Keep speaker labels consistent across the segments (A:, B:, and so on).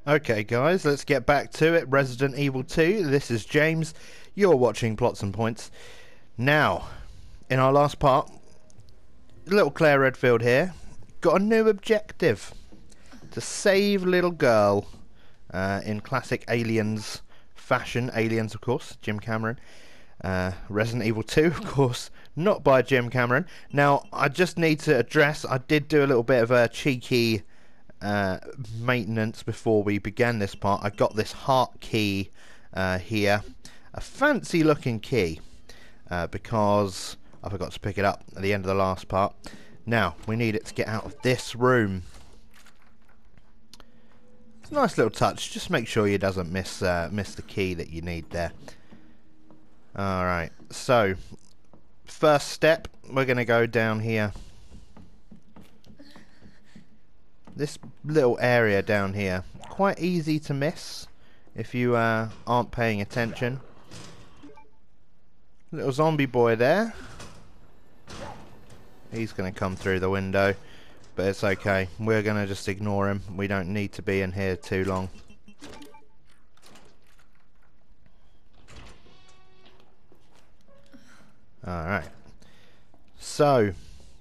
A: Okay guys, let's get back to it. Resident Evil 2, this is James. You're watching Plots and Points. Now, in our last part, little Claire Redfield here got a new objective. To save little girl in classic Aliens fashion. Aliens, of course, Jim Cameron. Resident Evil 2, of course, not by Jim Cameron. Now, I just need to address, I did do a little bit of a cheeky maintenance before we began this part. I got this heart key here, a fancy looking key, because I forgot to pick it up at the end of the last part. Now we need it to get out of this room. It's a nice little touch. Just make sure you doesn't miss the key that you need there. Alright, so first step, we're going to go down here. This little area down here, quite easy to miss if you aren't paying attention. Little zombie boy there. He's going to come through the window, but it's okay. We're going to just ignore him. We don't need to be in here too long. Alright. So,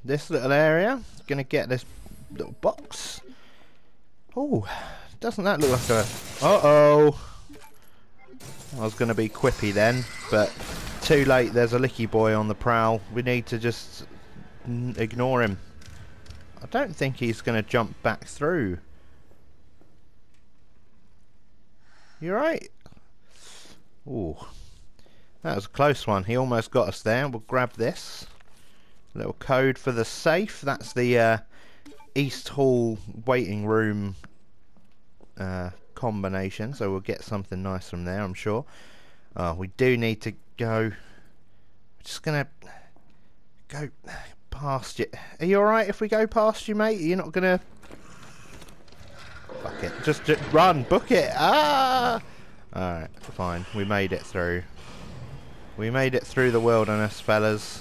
A: this little area is going to get this little box. Oh, doesn't that look like a... Uh-oh! I was going to be quippy then, but too late. There's a licky boy on the prowl. We need to just ignore him. I don't think he's going to jump back through. You right? Ooh, that was a close one. He almost got us there. We'll grab this. Little code for the safe. That's the East Hall waiting room combination, so we'll get something nice from there, I'm sure. We do need to go. We're just gonna go past you. Are you alright if we go past you, mate? You're not gonna... Fuck it. Just run. Book it. Ah! Alright, fine. We made it through. We made it through the wilderness, fellas.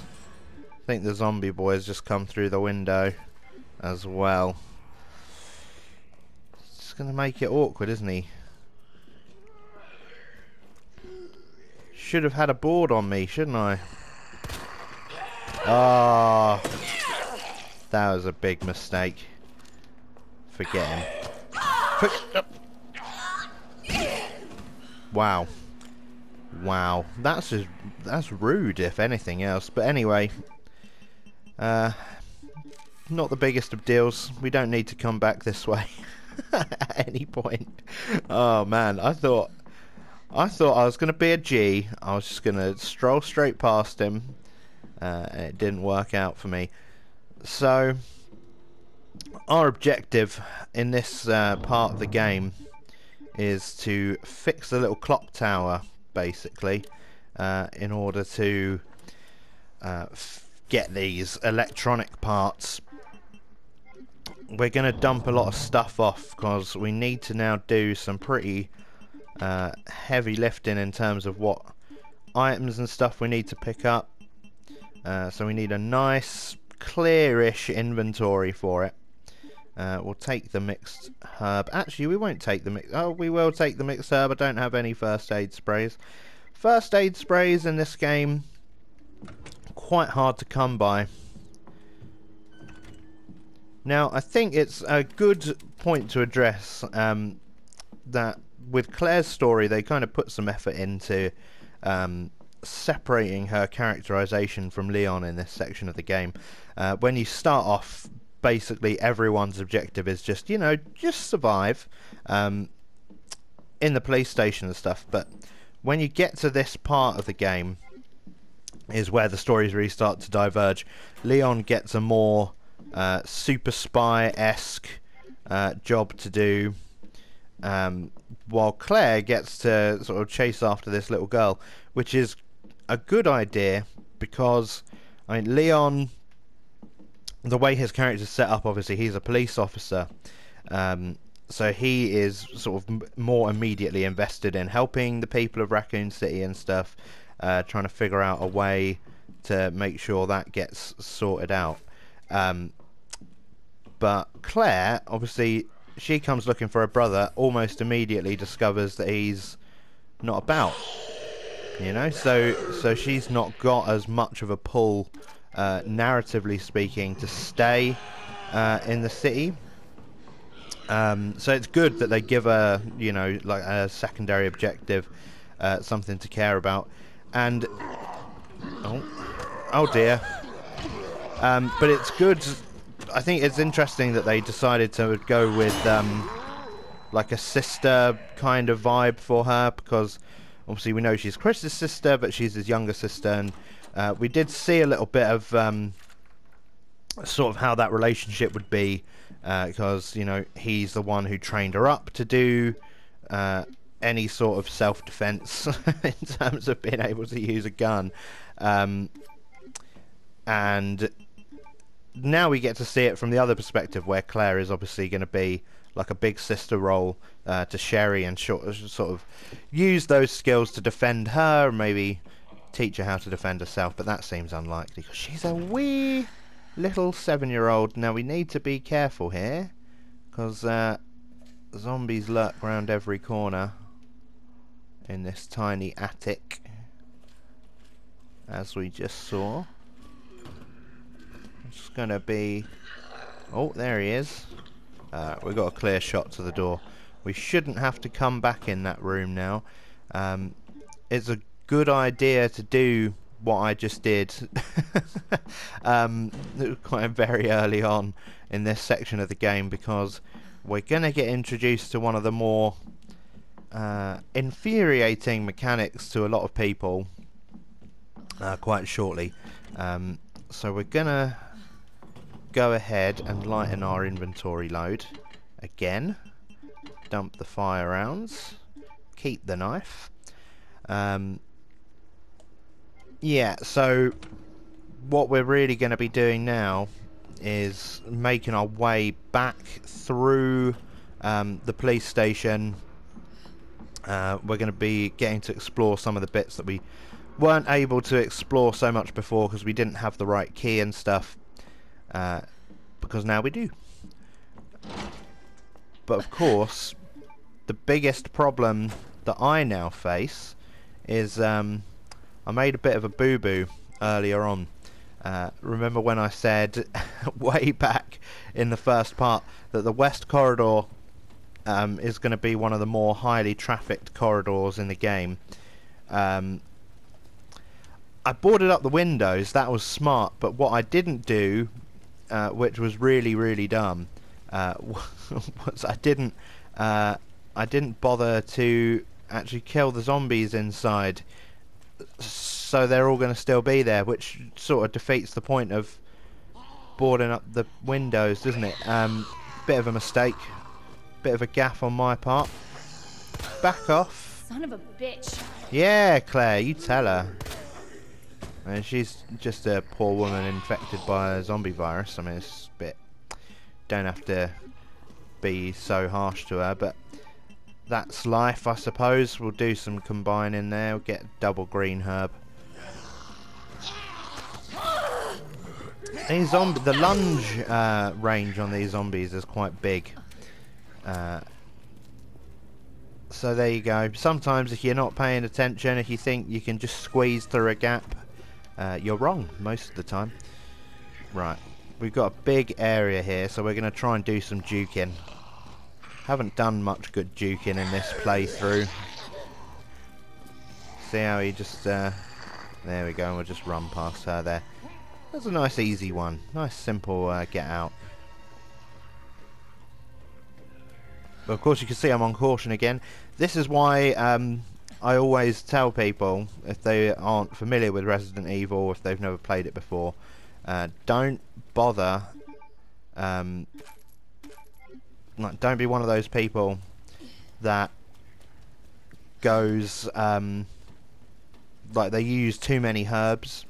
A: I think the zombie boy's just come through the window as well. It's gonna make it awkward, isn't he? Should have had a board on me, shouldn't I? Ah, that was a big mistake. Forget him. Wow. Wow. That's rude, if anything else. But anyway, not the biggest of deals. We don't need to come back this way at any point. Oh man, I thought I was going to be a G. I was just going to stroll straight past him. And it didn't work out for me. So, our objective in this part of the game is to fix the little clock tower, basically, in order to get these electronic parts. We're going to dump a lot of stuff off because we need to now do some pretty heavy lifting in terms of what items and stuff we need to pick up. So we need a nice clearish inventory for it. We'll take the mixed herb. Actually, we won't take the mixed... Oh, we will take the mixed herb. I don't have any first aid sprays. First aid sprays in this game, quite hard to come by. Now, I think it's a good point to address that with Claire's story, they kind of put some effort into separating her characterization from Leon in this section of the game. When you start off, basically everyone's objective is just, you know, just survive in the police station and stuff. But when you get to this part of the game is where the stories really start to diverge. Leon gets a more super spy-esque job to do, while Claire gets to sort of chase after this little girl, which is a good idea because, I mean, Leon, the way his character's set up, obviously he's a police officer, so he is sort of more immediately invested in helping the people of Raccoon City and stuff, trying to figure out a way to make sure that gets sorted out. But Claire, obviously, she comes looking for her brother, almost immediately discovers that he's not about. You know, so she's not got as much of a pull, narratively speaking, to stay in the city. So it's good that they give her, you know, like a secondary objective, something to care about. And oh dear. But it's good. I think it's interesting that they decided to go with like a sister kind of vibe for her, because obviously we know she's Chris's sister, but she's his younger sister, and we did see a little bit of sort of how that relationship would be, because, you know, he's the one who trained her up to do any sort of self-defense in terms of being able to use a gun, and now we get to see it from the other perspective, where Claire is obviously going to be like a big sister role to Sherry, and sort of use those skills to defend her, and maybe teach her how to defend herself, but that seems unlikely because she's a wee little 7-year-old. Now we need to be careful here, because zombies lurk around every corner in this tiny attic, as we just saw. It's gonna be... oh, there he is. We've got a clear shot to the door. We shouldn't have to come back in that room now. It's a good idea to do what I just did quite very early on in this section of the game, because we're gonna get introduced to one of the more infuriating mechanics to a lot of people quite shortly. So we're gonna go ahead and lighten our inventory load again, dump the fire rounds, keep the knife. Yeah, so what we're really going to be doing now is making our way back through the police station. We're going to be getting to explore some of the bits that we weren't able to explore so much before because we didn't have the right key and stuff, because now we do. But of course, the biggest problem that I now face is I made a bit of a boo-boo earlier on. Remember when I said way back in the first part that the West Corridor is going to be one of the more highly trafficked corridors in the game. I boarded up the windows, that was smart, but what I didn't do, which was really dumb, was I didn't bother to actually kill the zombies inside, so they're all going to still be there, which sort of defeats the point of boarding up the windows, doesn't it? Bit of a mistake, bit of a gaff on my part. Back off.
B: Son of a bitch.
A: Yeah, Claire, you tell her. And she's just a poor woman infected by a zombie virus. I mean, it's a bit... don't have to be so harsh to her, but that's life, I suppose. We'll do some combining there. We'll get double green herb. These the lunge range on these zombies is quite big. So there you go. Sometimes if you're not paying attention, if you think you can just squeeze through a gap, you're wrong most of the time. Right, we've got a big area here, so we're going to try and do some juking. Haven't done much good juking in this playthrough. See how he just... there we go, and we'll just run past her there. That's a nice easy one. Nice simple get out. But of course you can see I'm on caution again. This is why I always tell people, if they aren't familiar with Resident Evil, if they've never played it before, don't bother... like, don't be one of those people that goes like they use too many herbs.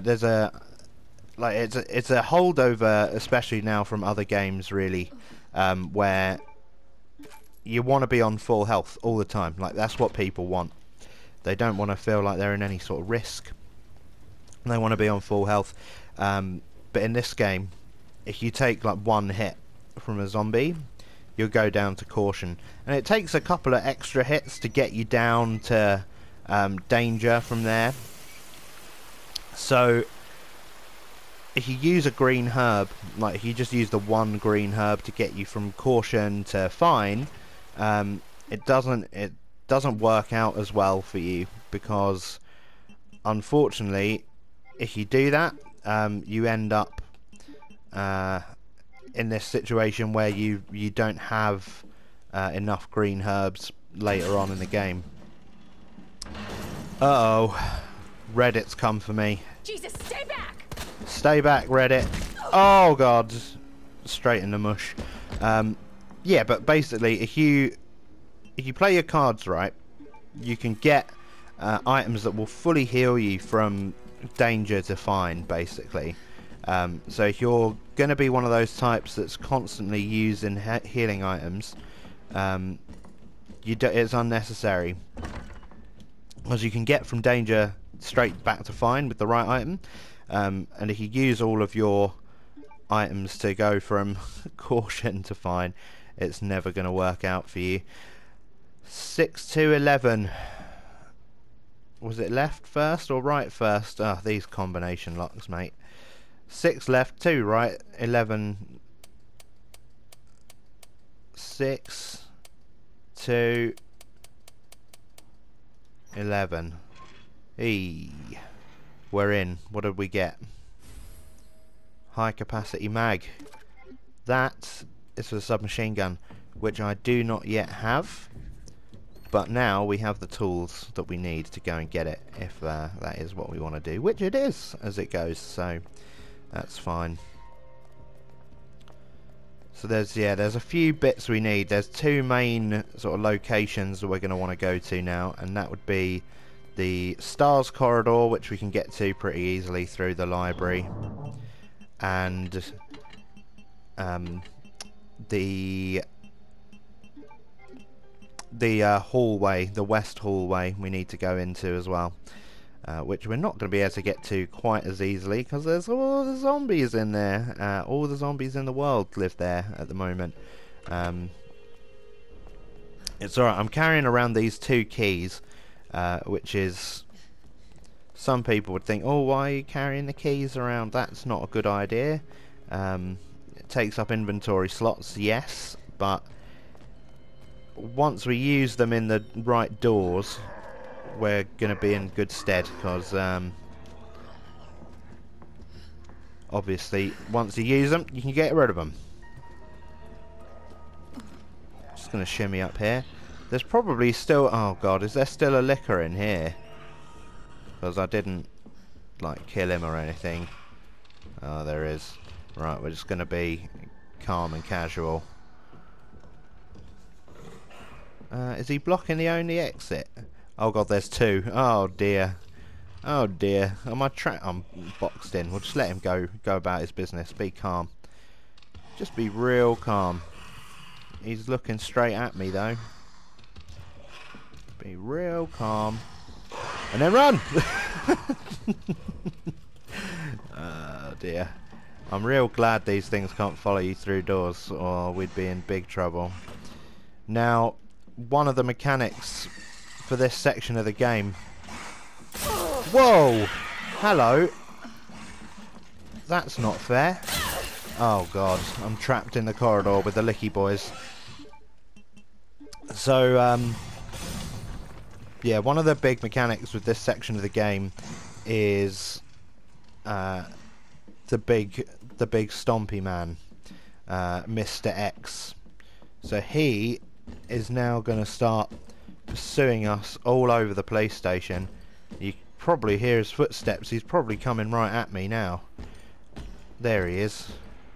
A: There's a like it's a holdover, especially now from other games, really, where you want to be on full health all the time. Like, that's what people want. They don't want to feel like they're in any sort of risk. They want to be on full health. But in this game, if you take like one hit from a zombie, you'll go down to caution. And it takes a couple of extra hits to get you down to danger from there. So if you use a green herb, like if you just use the one green herb to get you from caution to fine, it doesn't work out as well for you, because unfortunately if you do that, you end up in this situation where you don't have enough green herbs later on in the game. Uh-oh, Reddit's come for me.
B: Jesus, stay back!
A: Stay back, Reddit. Oh god, straight in the mush. Yeah, but basically if you play your cards right, you can get items that will fully heal you from danger to fine, basically. So if you're going to be one of those types that's constantly using healing items, it's unnecessary, because you can get from danger straight back to fine with the right item. And if you use all of your items to go from caution to fine, it's never going to work out for you. 6 to 11. Was it left first or right first? Oh, these combination locks, mate. 6 left, 2 right, 11. 6, 2, 11. We're in. What did we get? High capacity mag. That is for the submachine gun, which I do not yet have. But now we have the tools that we need to go and get it, if that is what we want to do, which it is as it goes, so that's fine. So there's a few bits we need. There's 2 main sort of locations that we're going to want to go to now, and that would be the Stars Corridor, which we can get to pretty easily through the library, and the hallway, the west hallway, we need to go into as well, which we're not going to be able to get to quite as easily because there's all the zombies in there. All the zombies in the world live there at the moment. It's alright, I'm carrying around these 2 keys, which is, some people would think, oh, why are you carrying the keys around? That's not a good idea. It takes up inventory slots, yes, but once we use them in the right doors, we're going to be in good stead, because obviously once you use them, you can get rid of them. Just going to shimmy up here. There's probably still, oh god, is there still a licker in here? Because I didn't like kill him or anything. Oh, there is. Right, we're just going to be calm and casual. Is he blocking the only exit? Oh god, there's 2. Oh dear. Oh dear. I'm boxed in. We'll just let him go about his business. Be calm. Just be real calm. He's looking straight at me though. Be real calm. And then run! Oh dear. I'm real glad these things can't follow you through doors, or we'd be in big trouble. Now, one of the mechanics for this section of the game. Whoa! Hello! That's not fair. Oh god, I'm trapped in the corridor with the Licky boys. So, yeah, one of the big mechanics with this section of the game is the big stompy man, Mr. X. So he is now going to start pursuing us all over the PlayStation. You probably hear his footsteps. He's probably coming right at me now. There he is.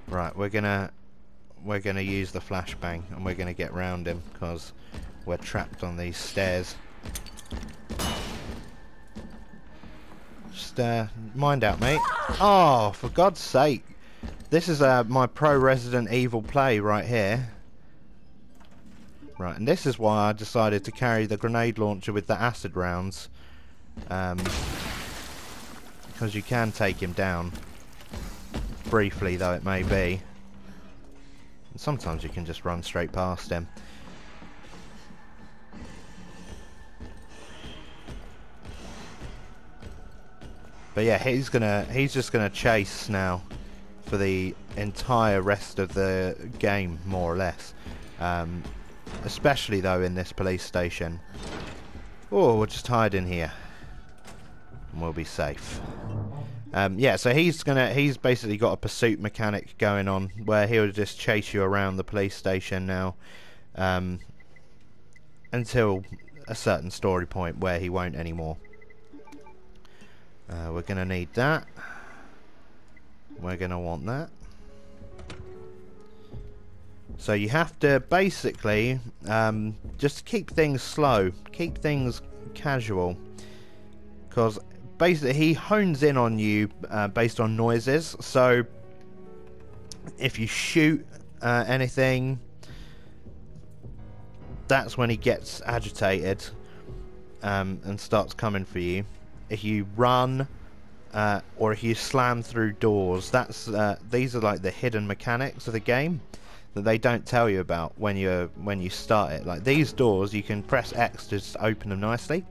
A: Right, we're gonna use the flashbang and we're gonna get round him because we're trapped on these stairs. Just mind out, mate. Oh, for God's sake! This is my pro Resident Evil play right here. Right, and this is why I decided to carry the grenade launcher with the acid rounds. Because you can take him down. Briefly, though it may be. Sometimes you can just run straight past him. But yeah, he's just gonna chase now for the entire rest of the game, more or less. Especially though in this police station. Oh, we'll just hide in here and we'll be safe. Yeah, so he's basically got a pursuit mechanic going on where he'll just chase you around the police station now, until a certain story point where he won't anymore. We're gonna need that. We're gonna want that. So you have to basically just keep things slow, keep things casual, because basically he hones in on you based on noises. So if you shoot anything, that's when he gets agitated and starts coming for you. If you run or if you slam through doors, that's these are like the hidden mechanics of the game that they don't tell you about when you start it. Like these doors, you can press X to just open them nicely.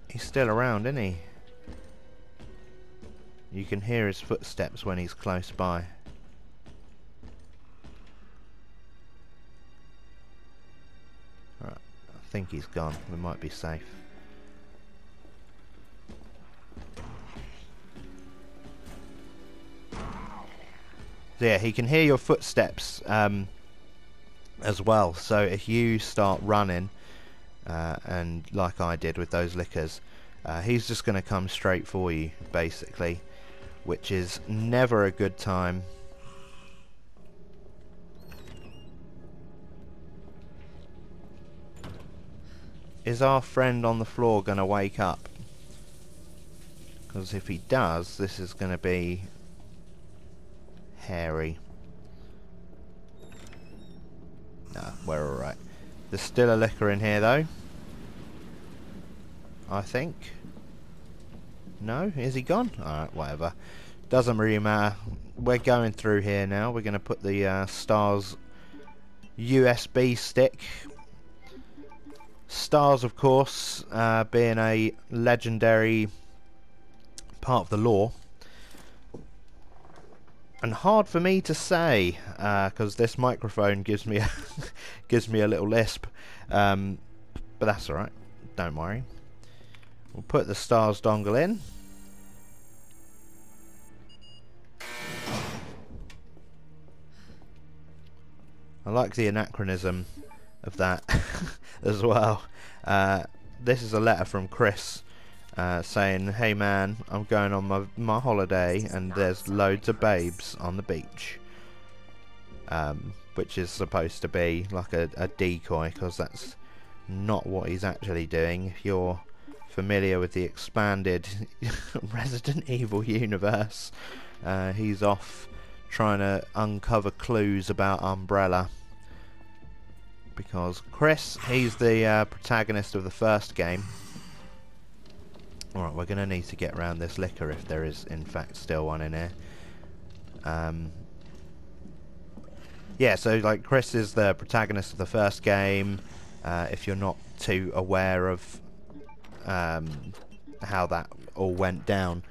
A: He's still around, isn't he? You can hear his footsteps when he's close by. Alright, I think he's gone. We might be safe. So yeah, he can hear your footsteps as well. So if you start running, and like I did with those lickers, he's just going to come straight for you, basically, which is never a good time. Is our friend on the floor going to wake up? Because if he does, this is going to be hairy. No, we're alright. There's still a licker in here though, I think. No? Is he gone? Alright, whatever. Doesn't really matter. We're going through here now. We're going to put the STARS USB stick. STARS, of course, being a legendary part of the lore. And hard for me to say, because this microphone gives me a gives me a little lisp, but that's all right. Don't worry. We'll put the STARS dongle in. I like the anachronism of that as well. This is a letter from Chris. Saying, hey man, I'm going on my holiday and there's loads of babes on the beach, which is supposed to be like a decoy, because that's not what he's actually doing. If you're familiar with the expanded Resident Evil universe, he's off trying to uncover clues about Umbrella, because Chris, he's the protagonist of the first game. Alright, we're going to need to get around this licker if there is in fact still one in here. Yeah, so like Chris is the protagonist of the first game. If you're not too aware of how that all went down.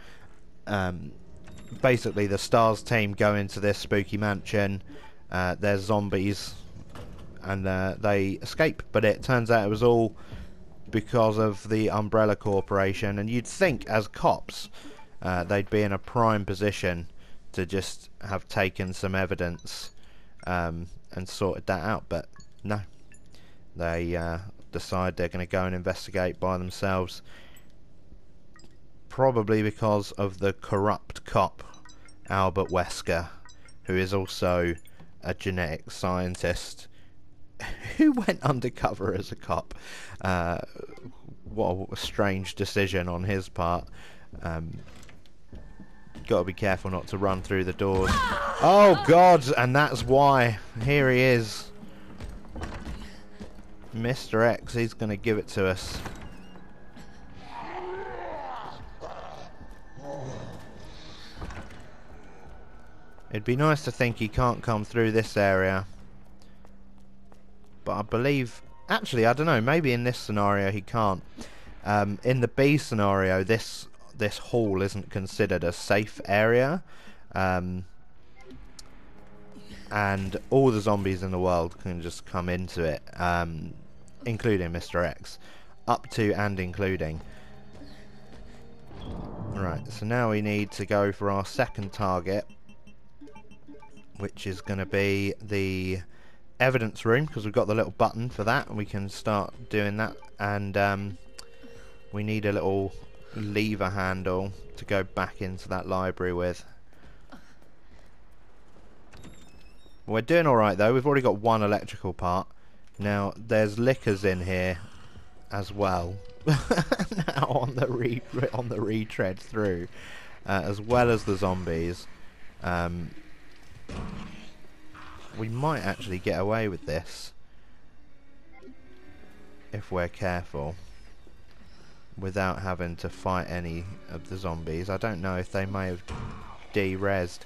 A: Basically the STARS team go into this spooky mansion. There's zombies and they escape, but it turns out it was all because of the Umbrella Corporation, and you'd think as cops they'd be in a prime position to just have taken some evidence and sorted that out, but no, they decide they're going to go and investigate by themselves, probably because of the corrupt cop Albert Wesker, who is also a genetic scientist who went undercover as a cop. What a strange decision on his part. Got to be careful not to run through the doors. Oh god, and that's why. Here he is, Mr. X. He's going to give it to us. It'd be nice to think he can't come through this area. But I believe... Actually, I don't know. Maybe in this scenario he can't. In the B scenario, this hall isn't considered a safe area. And all the zombies in the world can just come into it. Including Mr. X. Up to and including. Right, so now we need to go for our second target, which is going to be the evidence room, because we've got the little button for that, and we can start doing that. And we need a little lever handle to go back into that library with. We're doing alright though. We've already got one electrical part. Now there's lickers in here as well. Now on the retread through, as well as the zombies. We might actually get away with this if we're careful, without having to fight any of the zombies. I don't know if they may have de-rezzed.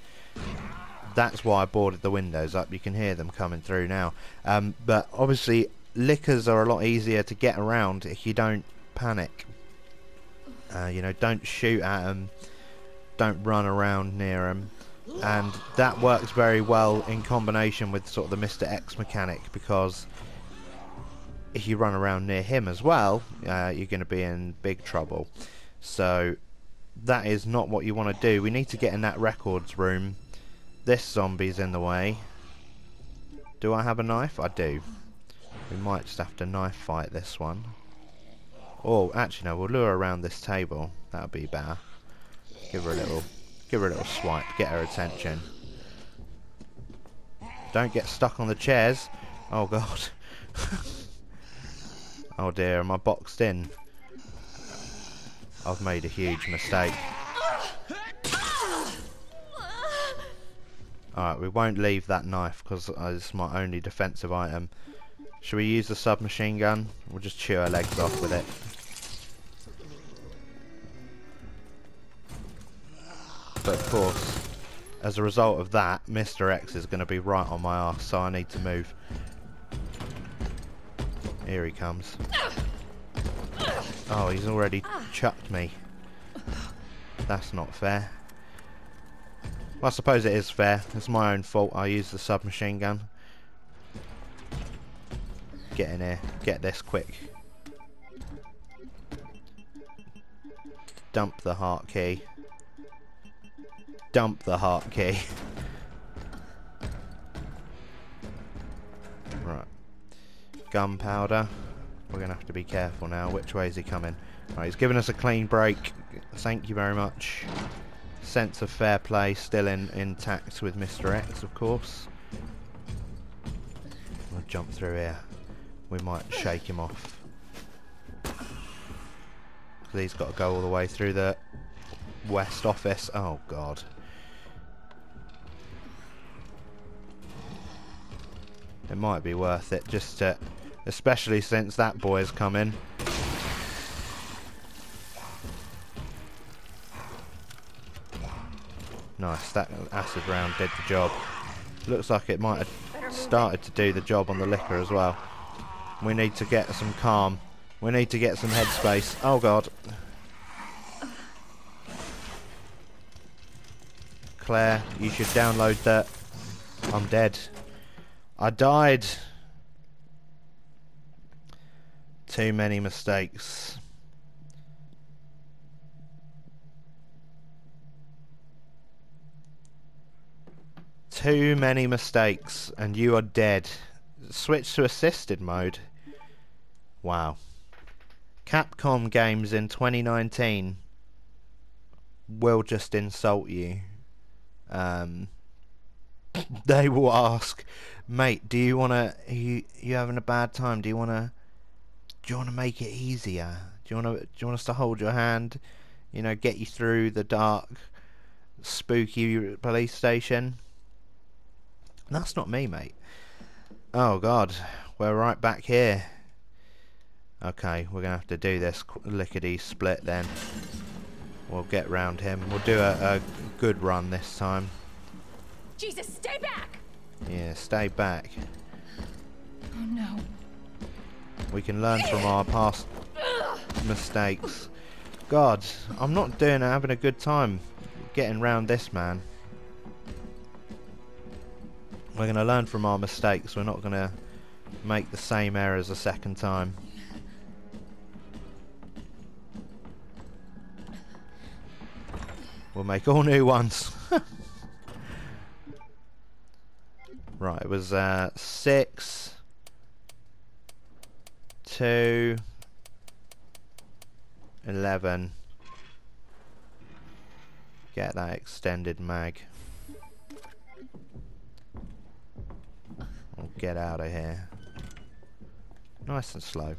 A: That's why I boarded the windows up. You can hear them coming through now. But obviously lickers are a lot easier to get around if you don't panic. You know, don't shoot at them, don't run around near them, and that works very well in combination with sort of the Mr. X mechanic, because if you run around near him as well, you're going to be in big trouble. So that is not what you want to do. We need to get in that records room. This zombie's in the way. Do I have a knife? I do. We might just have to knife fight this one. Oh, actually no, we'll lure around this table. That'll be better. Give her a little swipe, get her attention. Don't get stuck on the chairs. Oh god. Oh dear, am I boxed in? I've made a huge mistake. Alright, we won't leave that knife because it's my only defensive item. Should we use the submachine gun? We'll just chew her legs off with it. But of course, as a result of that, Mr. X is going to be right on my arse, so I need to move. Here he comes. Oh, he's already chucked me. That's not fair. Well, I suppose it is fair. It's my own fault. I used the submachine gun. Get in here. Get this quick. Dump the heart key. Dump the heart key. Right. Gunpowder. We're going to have to be careful now. Which way is he coming? Right, he's giving us a clean break. Thank you very much. Sense of fair play still intact with Mr. X, of course. We'll jump through here. We might shake him off. He's got to go all the way through the west office. Oh god. It might be worth it just to, especially since that boy's come in. Nice, that acid round did the job. Looks like it might have started to do the job on the liquor as well. We need to get some calm. We need to get some headspace. Oh god. Claire, you should download that. I'm dead. I died. Too many mistakes. Too many mistakes, and you are dead. Switch to assisted mode. Wow. Capcom games in 2019 will just insult you. They will ask, mate, do you wanna, you having a bad time? Do you wanna make it easier? Do you want us to hold your hand? You know, get you through the dark, spooky police station? That's not me, mate. Oh god, we're right back here. Okay, we're gonna have to do this lickety split then. We'll get round him. We'll do a good run this time.
B: Jesus, stay back!
A: Yeah, stay back.
B: Oh no.
A: We can learn from our past mistakes. God, I'm not having a good time getting round this man. We're going to learn from our mistakes. We're not going to make the same errors a second time. We'll make all new ones. Right, it was 6, 2, 11. Get that extended mag. We'll get out of here. Nice and slow.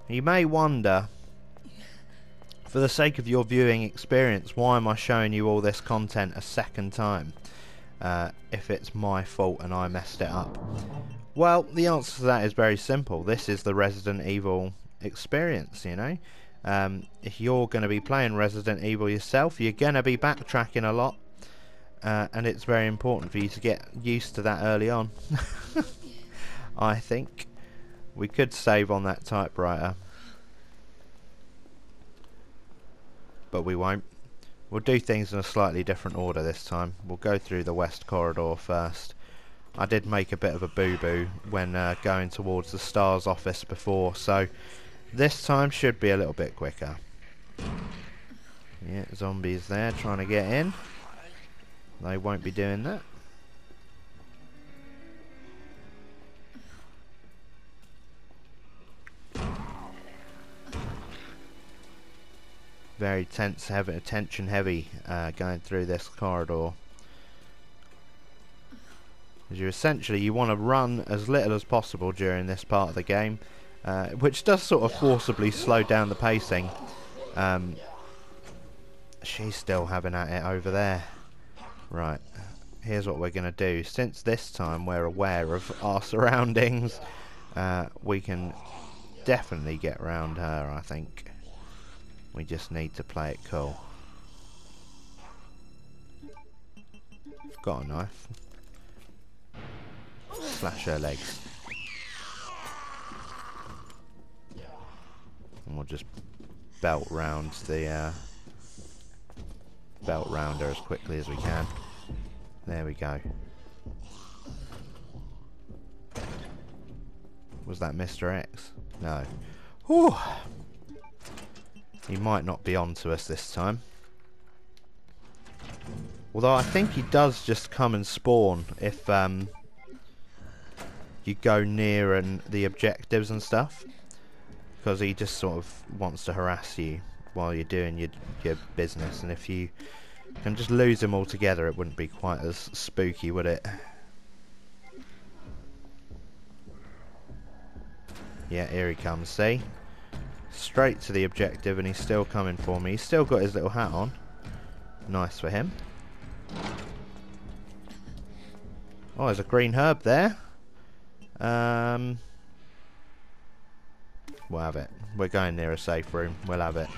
A: You may wonder, for the sake of your viewing experience, why am I showing you all this content a second time? If it's my fault and I messed it up. Well, the answer to that is very simple. This is the Resident Evil experience, you know. If you're going to be playing Resident Evil yourself, you're going to be backtracking a lot. And it's very important for you to get used to that early on. I think. We could save on that typewriter. But we won't. We'll do things in a slightly different order this time. We'll go through the west corridor first. I did make a bit of a boo-boo when going towards the STARS office before, so this time should be a little bit quicker. Yeah, zombies there trying to get in. They won't be doing that. Very tense, heavy, tension heavy going through this corridor. As you want to run as little as possible during this part of the game, which does sort of forcibly slow down the pacing. She's still having at it over there. Right, here's what we're going to do. Since this time we're aware of our surroundings, we can definitely get round her, I think. We just need to play it cool. Got a knife. Slash her legs. And we'll just belt round her as quickly as we can. There we go. Was that Mr. X? No. Whew. He might not be on to us this time. Although I think he does just come and spawn if you go near the objectives and stuff. Because he just sort of wants to harass you while you're doing your business. And if you can just lose him altogether, it wouldn't be quite as spooky, would it? Yeah, here he comes, see? Straight to the objective, and he's still coming for me. He's still got his little hat on. Nice for him. Oh, there's a green herb there. We'll have it. We're going near a safe room. We'll have it.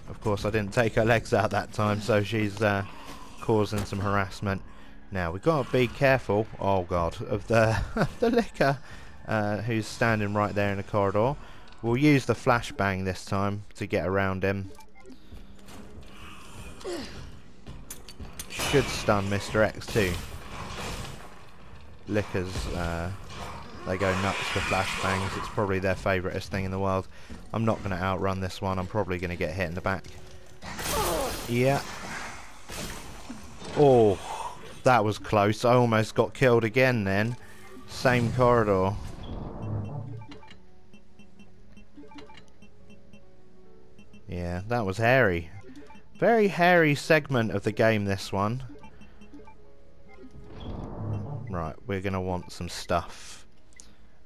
A: Of course, I didn't take her legs out that time, so she's causing some harassment. Now, we've got to be careful, oh god, of the licker. Who's standing right there in the corridor. We'll use the flashbang this time to get around him. Should stun Mr. X too. Lickers, they go nuts for flashbangs. It's probably their favouriteest thing in the world. I'm not going to outrun this one. I'm probably going to get hit in the back. Yeah. Oh, that was close. I almost got killed again then. Same corridor. Yeah, that was hairy. Very hairy segment of the game, this one. Right, we're going to want some stuff.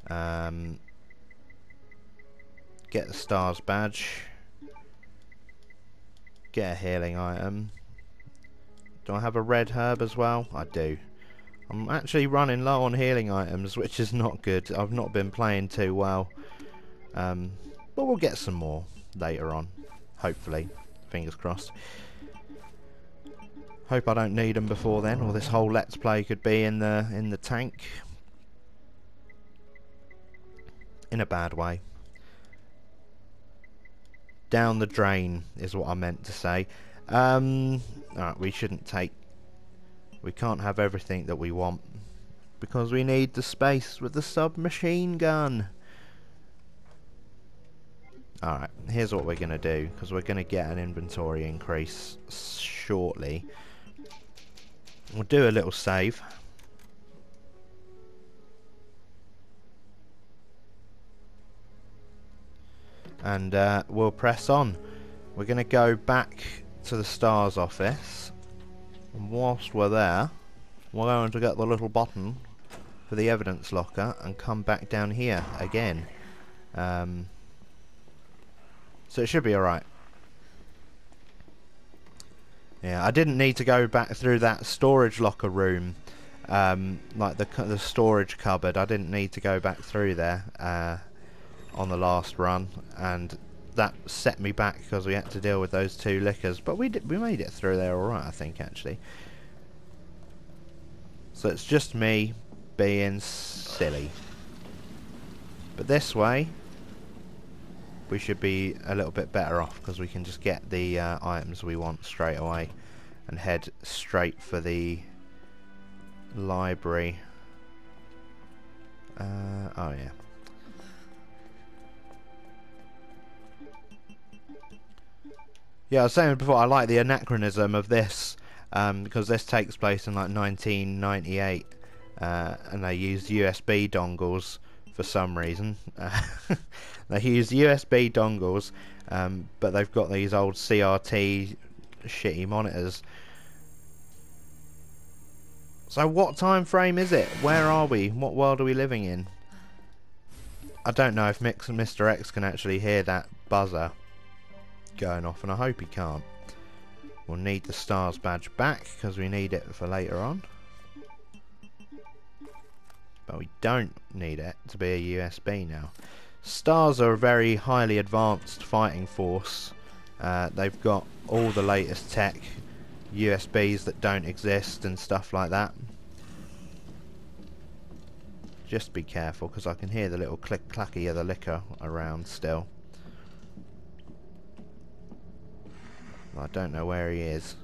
A: Get the STARS badge. Get a healing item. Do I have a red herb as well? I do. I'm actually running low on healing items, which is not good. I've not been playing too well. But we'll get some more later on, hopefully. Fingers crossed. Hope I don't need them before then, or this whole Let's Play could be in the tank. In a bad way. Down the drain is what I meant to say. Alright, we shouldn't take... We can't have everything that we want, because we need the space with the submachine gun. Alright, here's what we're going to do, because we're going to get an inventory increase shortly. We'll do a little save. And we'll press on. We're going to go back to the STARS office. And whilst we're there, we're going to get the little button for the evidence locker and come back down here again. So it should be alright. Yeah, I didn't need to go back through that storage locker room, like the storage cupboard. I didn't need to go back through there on the last run, and that set me back because we had to deal with those two lickers. But we made it through there alright, I think, actually. So it's just me being silly. But this way, we should be a little bit better off, because we can just get the items we want straight away and head straight for the library. Oh yeah. Yeah, I was saying before, I like the anachronism of this, because this takes place in like 1998, and they used USB dongles for some reason. They use USB dongles, but they've got these old CRT shitty monitors. So what time frame is it? Where are we? What world are we living in? I don't know if Mr. X can actually hear that buzzer going off, and I hope he can't. We'll need the STARS badge back, because we need it for later on. But we don't need it to be a USB now. STARS are a very highly advanced fighting force. They've got all the latest tech, USBs that don't exist and stuff like that. Just be careful, because I can hear the little click clacky of the licker around still. I don't know where he is.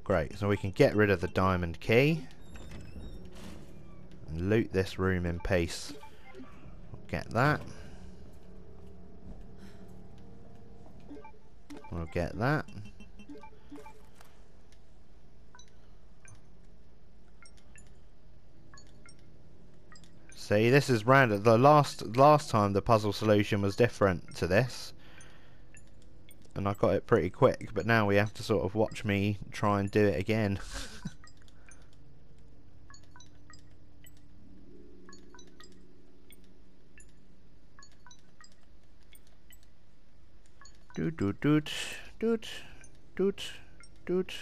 A: Great, so we can get rid of the diamond key and loot this room in peace. Get that. We'll get that. See, this is random. The last time the puzzle solution was different to this, and I got it pretty quick, but now we have to sort of watch me try and do it again. Doot doot doot doot doot doot.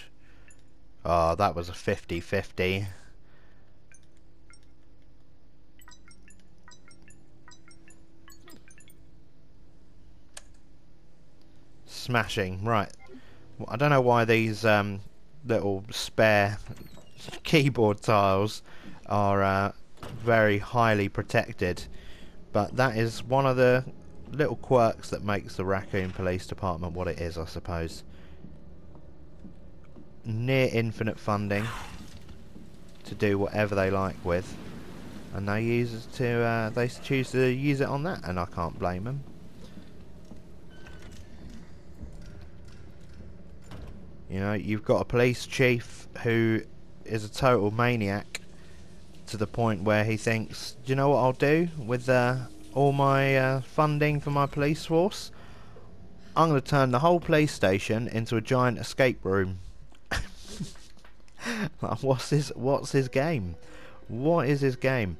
A: Oh, that was a 50-50. Smashing. Right. Well, I don't know why these little spare keyboard tiles are very highly protected, but that is one of the little quirks that makes the Raccoon Police Department what it is, I suppose. Near infinite funding to do whatever they like with, and they choose to use it on that, and I can't blame them. You know, you've got a police chief who is a total maniac to the point where he thinks, do you know what I'll do with all my funding for my police force? I'm going to turn the whole police station into a giant escape room. Like, what's his game? What is his game?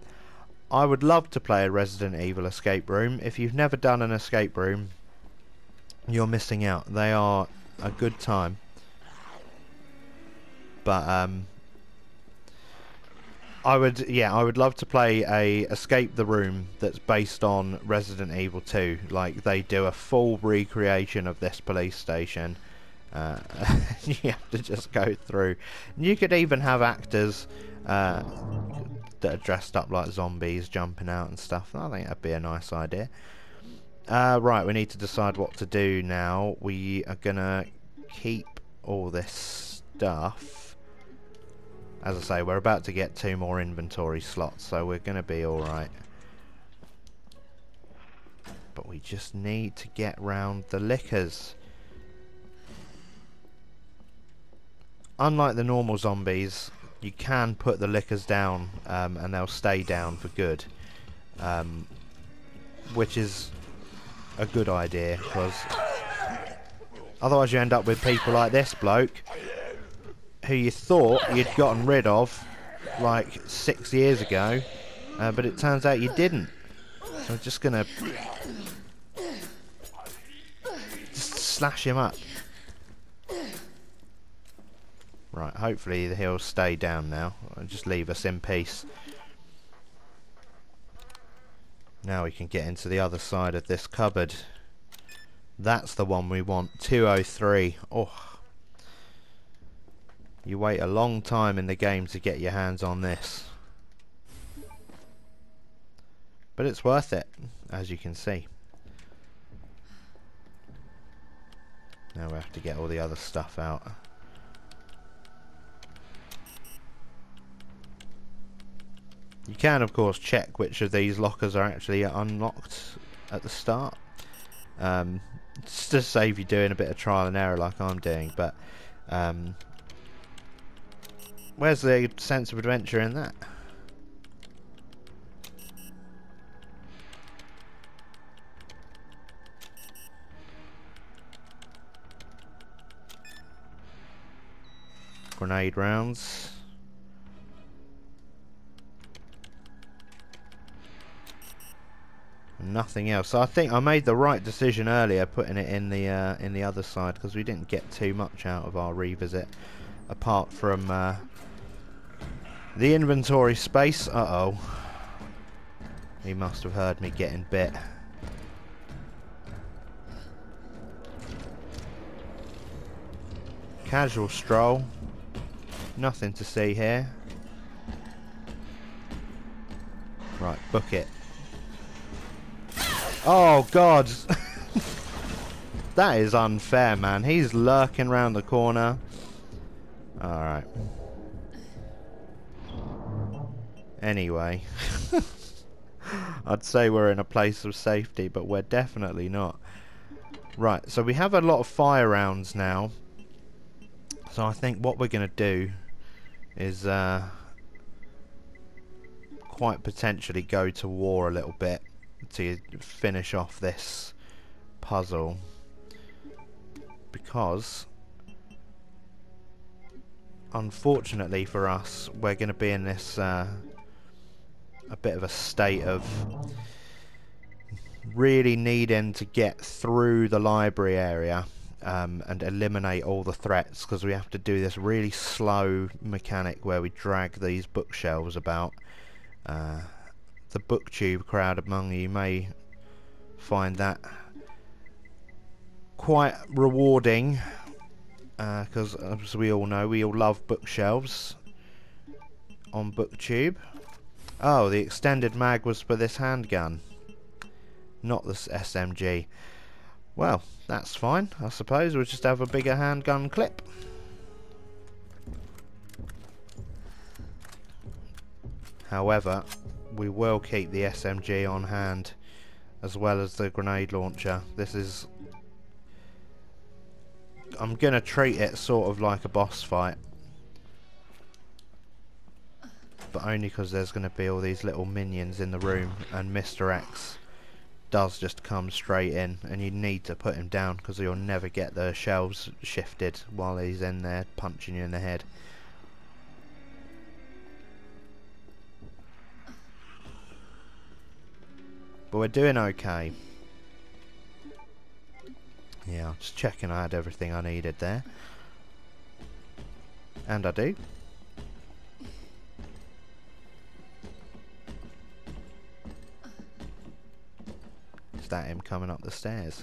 A: I would love to play a Resident Evil escape room. If you've never done an escape room, you're missing out. They are a good time. But I would love to play a Escape the Room that's based on Resident Evil 2. Like, they do a full recreation of this police station. You have to just go through. You could even have actors that are dressed up like zombies jumping out and stuff. I think that'd be a nice idea. Right, we need to decide what to do now. We are gonna keep all this stuff. As I say, we're about to get 2 more inventory slots, so we're gonna be alright. But we just need to get round the liquors. Unlike the normal zombies, you can put the liquors down and they'll stay down for good. Which is a good idea, because otherwise you end up with people like this bloke who you thought you'd gotten rid of like 6 years ago, but it turns out you didn't. So I'm just gonna slash him up. Right, hopefully he'll stay down now and just leave us in peace. Now we can get into the other side of this cupboard. That's the one we want. 203. Oh. You wait a long time in the game to get your hands on this. But it's worth it, as you can see. Now we have to get all the other stuff out. You can, of course, check which of these lockers are actually unlocked at the start. Just to save you doing a bit of trial and error like I'm doing, but where's the sense of adventure in that? Grenade rounds. Nothing else. So I think I made the right decision earlier putting it in the other side, because we didn't get too much out of our revisit apart from the inventory space. Uh-oh. He must have heard me getting bit. Casual stroll. Nothing to see here. Right, book it. Oh God. That is unfair, man. He's lurking around the corner. Alright. Anyway. I'd say we're in a place of safety, but we're definitely not. Right, so we have a lot of fire rounds now. So I think what we're going to do is quite potentially go to war a little bit to finish off this puzzle, because unfortunately for us we're going to be in this a bit of a state of really needing to get through the library area and eliminate all the threats, because we have to do this really slow mechanic where we drag these bookshelves about. The booktube crowd among you may find that quite rewarding, because as we all know, we all love bookshelves on booktube. Oh, the extended mag was for this handgun, not this SMG. Well, that's fine, I suppose. We'll just have a bigger handgun clip. However, we will keep the SMG on hand, as well as the grenade launcher. This is... I'm going to treat it sort of like a boss fight. But only because there's going to be all these little minions in the room, and Mr. X does just come straight in, and you need to put him down because you'll never get the shelves shifted while he's in there punching you in the head. But we're doing okay. Yeah, just checking I had everything I needed there. And I do. Is that him coming up the stairs?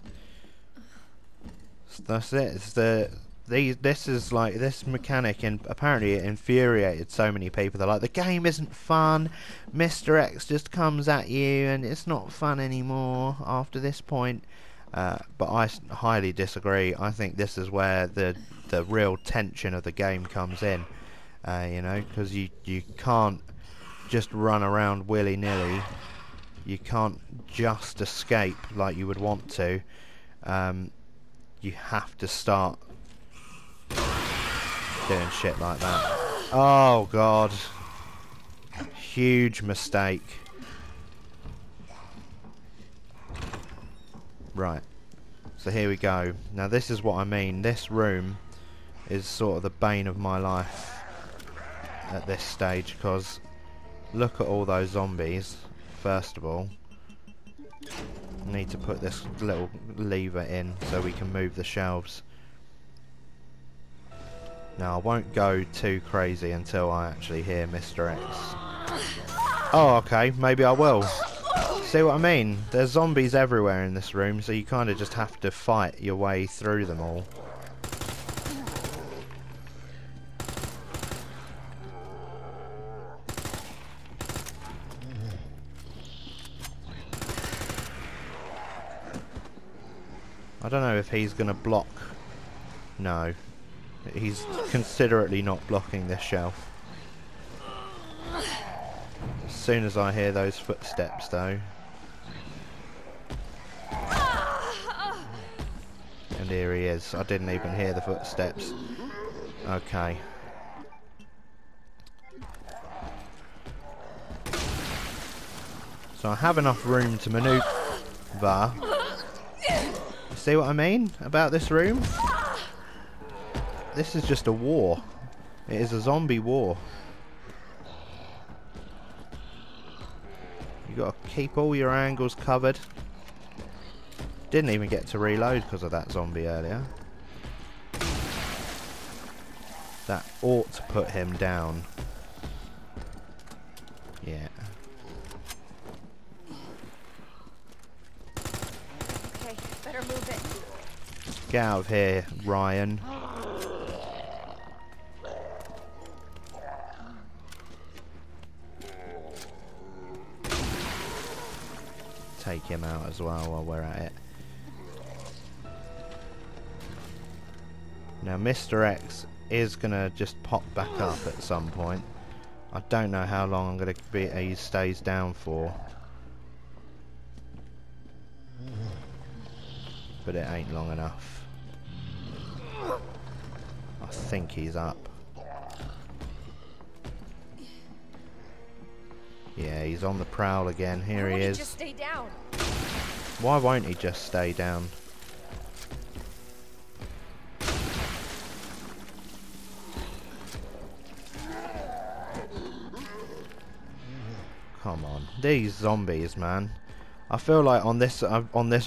A: So that's it. This is like, this mechanic, and apparently it infuriated so many people. They're like, the game isn't fun. Mr. X just comes at you, and it's not fun anymore after this point. But I highly disagree. I think this is where the real tension of the game comes in. You know, because you can't just run around willy-nilly. You can't just escape like you would want to. You have to start doing shit like that. Oh god. Huge mistake. Right. So here we go. Now this is what I mean. This room is sort of the bane of my life at this stage, because look at all those zombies. First of all, I need to put this little lever in so we can move the shelves. Now I won't go too crazy until I actually hear Mr. X. Oh, okay, maybe I will. See what I mean? There's zombies everywhere in this room, so you kind of just have to fight your way through them all. I don't know if he's going to block. No. He's considerately not blocking this shelf. As soon as I hear those footsteps, though. And here he is. I didn't even hear the footsteps. Okay. So I have enough room to maneuver. See what I mean about this room? This is just a war. It is a zombie war. You got to keep all your angles covered. Didn't even get to reload because of that zombie earlier. That ought to put him down. Yeah.
B: Okay, better move it.
A: Get out of here, Ryan. Take him out as well while we're at it. Now Mr. X is gonna just pop back up at some point. I don't know how long I'm gonna be he stays down for. But it ain't long enough. I think he's up. Yeah, he's on the prowl again. Here he is.
B: Just stay down.
A: Why won't he just stay down? Come on, these zombies, man. I feel like on this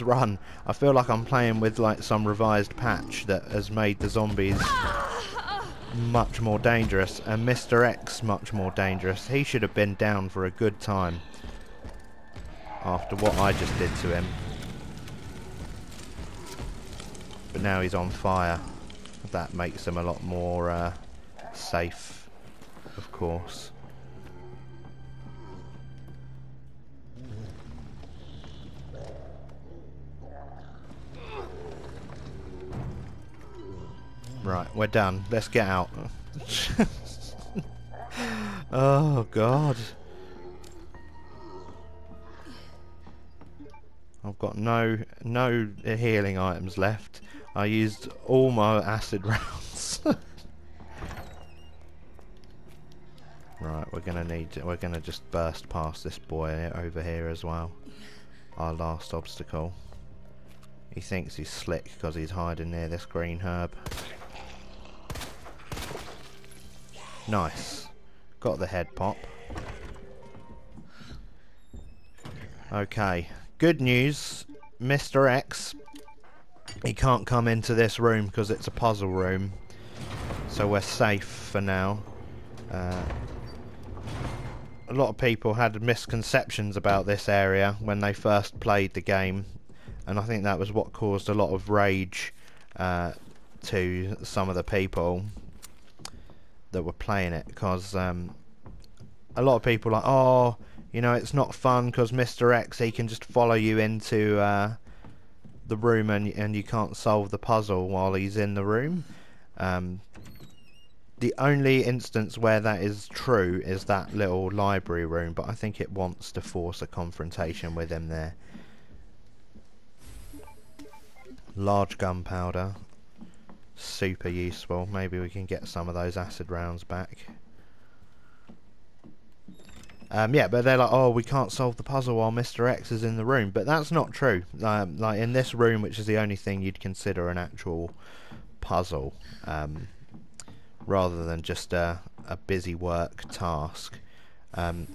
A: run, I feel like I'm playing with like some revised patch that has made the zombies much more dangerous, and Mr. X much more dangerous. He should have been down for a good time after what I just did to him. But now he's on fire. That makes him a lot more safe, of course. Right, we're done. Let's get out. Oh god. I've got no healing items left. I used all my acid rounds. Right, we're gonna just burst past this boy over here as well. Our last obstacle. He thinks he's slick because he's hiding near this green herb. Nice. Got the head pop. Okay. Good news. Mr. X. He can't come into this room because it's a puzzle room. So we're safe for now. A lot of people had misconceptions about this area when they first played the game. and I think that was what caused a lot of rage to some of the people that were playing it, because a lot of people are like, oh, you know, it's not fun because Mr. X, he can just follow you into the room and you can't solve the puzzle while he's in the room. The only instance where that is true is that little library room, but I think it wants to force a confrontation with him there. Large gunpowder. Super useful. Maybe we can get some of those acid rounds back. Yeah, but they're like, oh, we can't solve the puzzle while Mr. X is in the room. But that's not true. Like in this room, which is the only thing you'd consider an actual puzzle, rather than just a busy work task,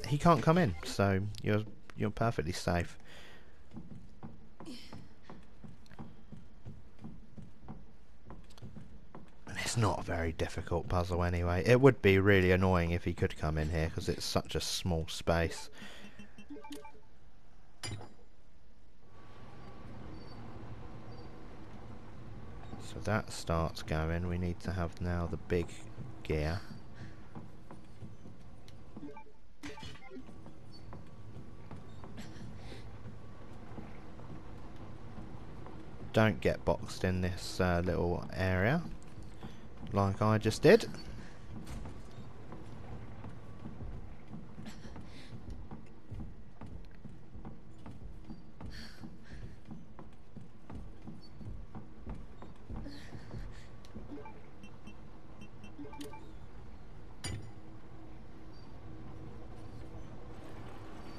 A: he can't come in, so you're perfectly safe. And it's not a very difficult puzzle anyway. It would be really annoying if he could come in here because it's such a small space. So that starts going. We need to have now the big gear. Don't get boxed in this little area like I just did.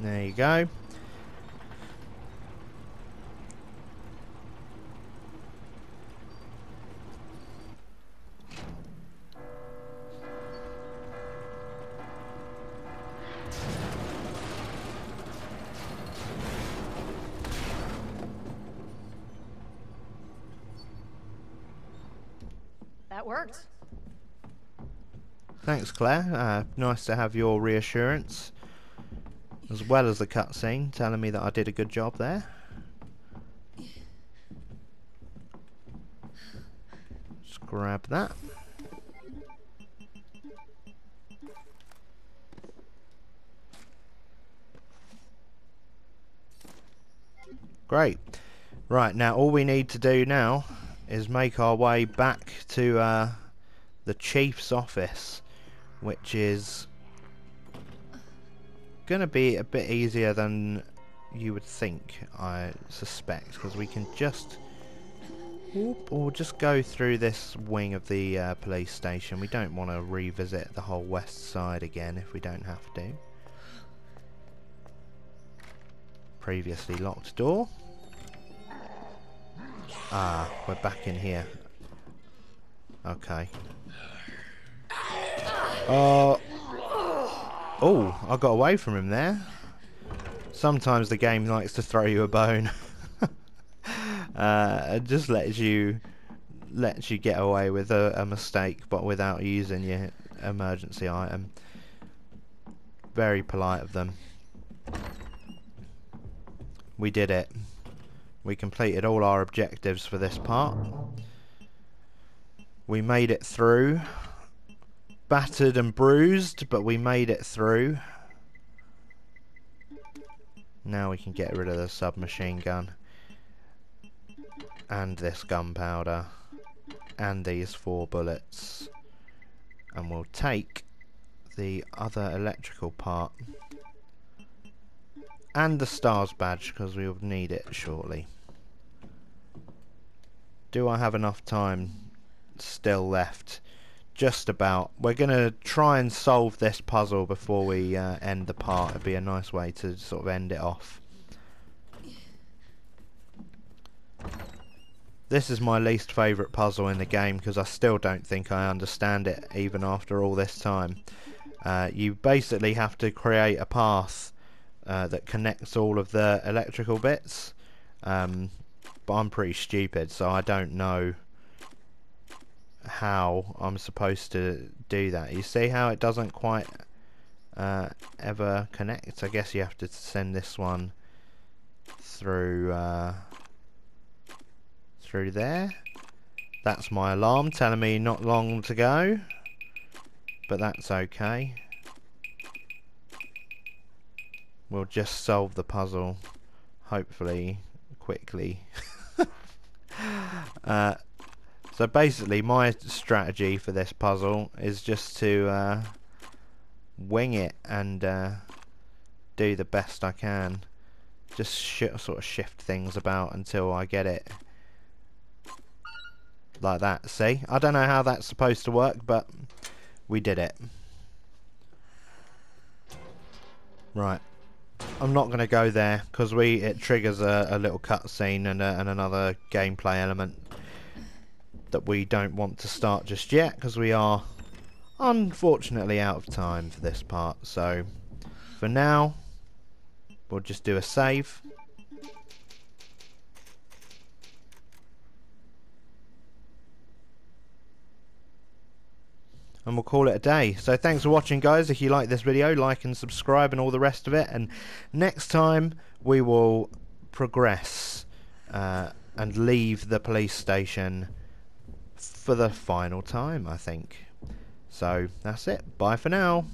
A: There you go.
B: That worked.
A: Thanks, Claire. Nice to have your reassurance, as well as the cutscene telling me that I did a good job there. Just grab that. Great. Right, now all we need to do now is make our way back to the chief's office, which is gonna be a bit easier than you would think, I suspect, because we can just go through this wing of the police station. We don't want to revisit the whole west side again if we don't have to. Previously locked door. Ah, we're back in here. Okay. Oh, I got away from him there. Sometimes the game likes to throw you a bone. It just lets you get away with a mistake, but without using your emergency item. Very polite of them. We did it. We completed all our objectives for this part. We made it through. Battered and bruised, but we made it through. Now we can get rid of the submachine gun. And this gunpowder. And these 4 bullets. And we'll take the other electrical part. And the stars badge, because we'll need it shortly. Do I have enough time still left? Just about. We're going to try and solve this puzzle before we end the part. It'd be a nice way to sort of end it off. This is my least favourite puzzle in the game because I still don't think I understand it even after all this time. You basically have to create a path that connects all of the electrical bits, but I'm pretty stupid, so I don't know how I'm supposed to do that. You see how it doesn't quite ever connect? I guess you have to send this one through through there. That's my alarm telling me not long to go, but that's okay. We'll just solve the puzzle, hopefully, quickly. So basically my strategy for this puzzle is just to wing it and do the best I can. Just sort of shift things about until I get it like that. See? I don't know how that's supposed to work, but we did it. Right. I'm not going to go there because it triggers a little cutscene and another gameplay element that we don't want to start just yet, because we are unfortunately out of time for this part. So for now we'll just do a save. And we'll call it a day. So thanks for watching, guys. If you like this video, like and subscribe and all the rest of it. And next time we will progress and leave the police station for the final time, I think. So that's it. Bye for now.